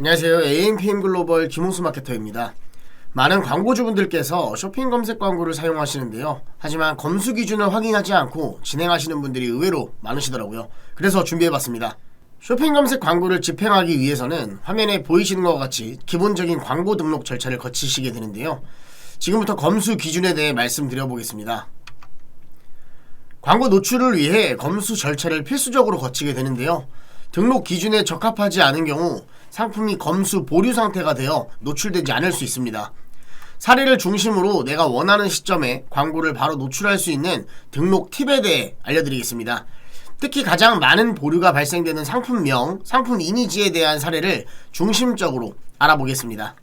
안녕하세요. AMPM 글로벌 김홍수 마케터입니다. 많은 광고주분들께서 쇼핑 검색 광고를 사용하시는데요. 하지만 검수 기준을 확인하지 않고 진행하시는 분들이 의외로 많으시더라고요. 그래서 준비해봤습니다. 쇼핑 검색 광고를 집행하기 위해서는 화면에 보이시는 것과 같이 기본적인 광고 등록 절차를 거치시게 되는데요. 지금부터 검수 기준에 대해 말씀드려보겠습니다. 광고 노출을 위해 검수 절차를 필수적으로 거치게 되는데요. 등록 기준에 적합하지 않은 경우 상품이 검수 보류 상태가 되어 노출되지 않을 수 있습니다. 사례를 중심으로 내가 원하는 시점에 광고를 바로 노출할 수 있는 등록 팁에 대해 알려드리겠습니다. 특히 가장 많은 보류가 발생되는 상품명, 상품 이미지에 대한 사례를 중심적으로 알아보겠습니다.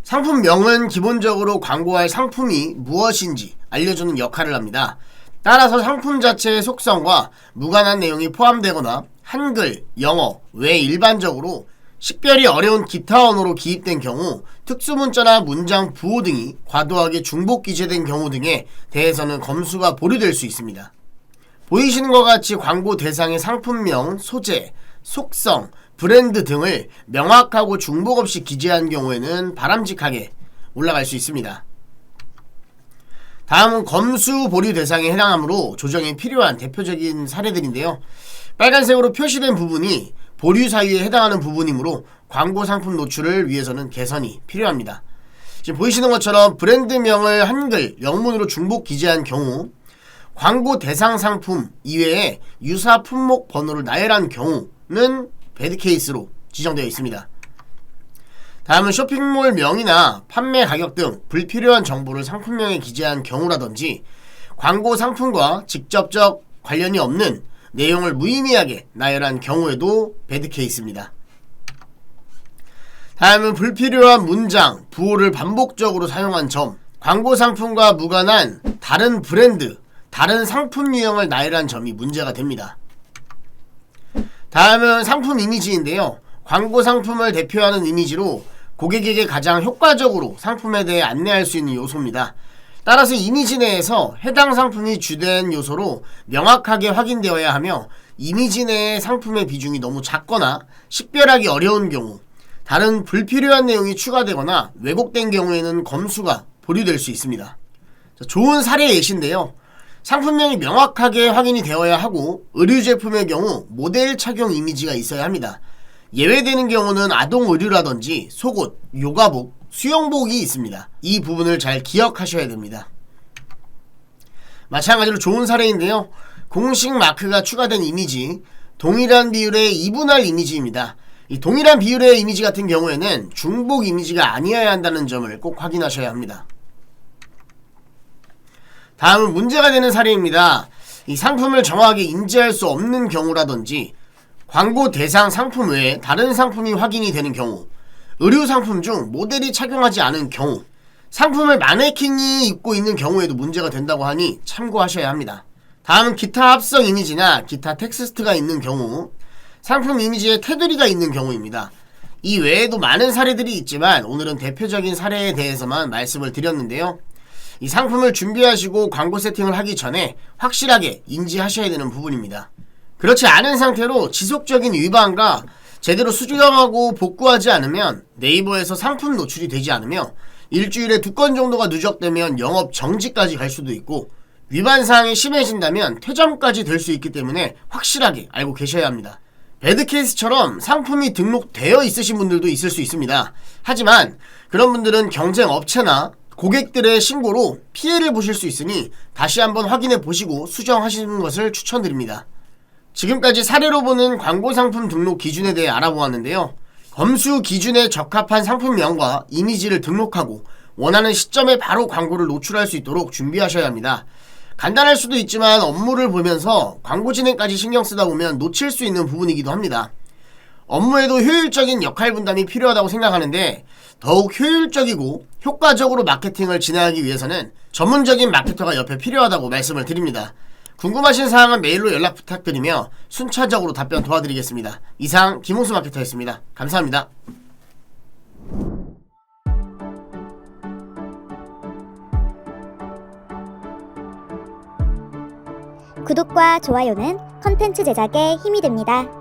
상품명은 기본적으로 광고할 상품이 무엇인지 알려주는 역할을 합니다. 따라서 상품 자체의 속성과 무관한 내용이 포함되거나 한글, 영어 외 일반적으로 식별이 어려운 기타 언어로 기입된 경우, 특수문자나 문장 부호 등이 과도하게 중복 기재된 경우 등에 대해서는 검수가 보류될 수 있습니다. 보이시는 것 같이 광고 대상의 상품명, 소재, 속성, 브랜드 등을 명확하고 중복 없이 기재한 경우에는 바람직하게 올라갈 수 있습니다. 다음은 검수 보류 대상에 해당하므로 조정이 필요한 대표적인 사례들인데요. 빨간색으로 표시된 부분이 보류 사유에 해당하는 부분이므로 광고 상품 노출을 위해서는 개선이 필요합니다. 지금 보이시는 것처럼 브랜드명을 한글, 영문으로 중복 기재한 경우, 광고 대상 상품 이외에 유사 품목 번호를 나열한 경우는 배드 케이스로 지정되어 있습니다. 다음은 쇼핑몰 명이나 판매 가격 등 불필요한 정보를 상품명에 기재한 경우라든지 광고 상품과 직접적 관련이 없는 내용을 무의미하게 나열한 경우에도 배드 케이스입니다. 다음은 불필요한 문장, 부호를 반복적으로 사용한 점, 광고 상품과 무관한 다른 브랜드, 다른 상품 유형을 나열한 점이 문제가 됩니다. 다음은 상품 이미지인데요. 광고 상품을 대표하는 이미지로 고객에게 가장 효과적으로 상품에 대해 안내할 수 있는 요소입니다. 따라서 이미지 내에서 해당 상품이 주된 요소로 명확하게 확인되어야 하며, 이미지 내의 상품의 비중이 너무 작거나 식별하기 어려운 경우, 다른 불필요한 내용이 추가되거나 왜곡된 경우에는 검수가 보류될 수 있습니다. 좋은 사례 예시인데요. 상품명이 명확하게 확인이 되어야 하고 의류 제품의 경우 모델 착용 이미지가 있어야 합니다. 예외되는 경우는 아동 의류라든지 속옷, 요가복, 수영복이 있습니다. 이 부분을 잘 기억하셔야 됩니다. 마찬가지로 좋은 사례인데요. 공식 마크가 추가된 이미지, 동일한 비율의 2분할 이미지입니다. 이 동일한 비율의 이미지 같은 경우에는 중복 이미지가 아니어야 한다는 점을 꼭 확인하셔야 합니다. 다음은 문제가 되는 사례입니다. 이 상품을 정확하게 인지할 수 없는 경우라든지 광고 대상 상품 외에 다른 상품이 확인이 되는 경우, 의류 상품 중 모델이 착용하지 않은 경우, 상품을 마네킹이 입고 있는 경우에도 문제가 된다고 하니 참고하셔야 합니다. 다음은 기타 합성 이미지나 기타 텍스트가 있는 경우, 상품 이미지에 테두리가 있는 경우입니다. 이 외에도 많은 사례들이 있지만 오늘은 대표적인 사례에 대해서만 말씀을 드렸는데요. 이 상품을 준비하시고 광고 세팅을 하기 전에 확실하게 인지하셔야 되는 부분입니다. 그렇지 않은 상태로 지속적인 위반과 제대로 수정하고 복구하지 않으면 네이버에서 상품 노출이 되지 않으며 일주일에 2건 정도가 누적되면 영업 정지까지 갈 수도 있고, 위반 사항이 심해진다면 퇴점까지 될 수 있기 때문에 확실하게 알고 계셔야 합니다. 배드 케이스처럼 상품이 등록되어 있으신 분들도 있을 수 있습니다. 하지만 그런 분들은 경쟁 업체나 고객들의 신고로 피해를 보실 수 있으니 다시 한번 확인해 보시고 수정하시는 것을 추천드립니다. 지금까지 사례로 보는 광고 상품 등록 기준에 대해 알아보았는데요. 검수 기준에 적합한 상품명과 이미지를 등록하고 원하는 시점에 바로 광고를 노출할 수 있도록 준비하셔야 합니다. 간단할 수도 있지만 업무를 보면서 광고 진행까지 신경 쓰다 보면 놓칠 수 있는 부분이기도 합니다. 업무에도 효율적인 역할 분담이 필요하다고 생각하는데, 더욱 효율적이고 효과적으로 마케팅을 진행하기 위해서는 전문적인 마케터가 옆에 필요하다고 말씀을 드립니다. 궁금하신 사항은 메일로 연락 부탁드리며 순차적으로 답변 도와드리겠습니다. 이상 김홍수 마케터였습니다. 감사합니다. 구독과 좋아요는 컨텐츠 제작에 힘이 됩니다.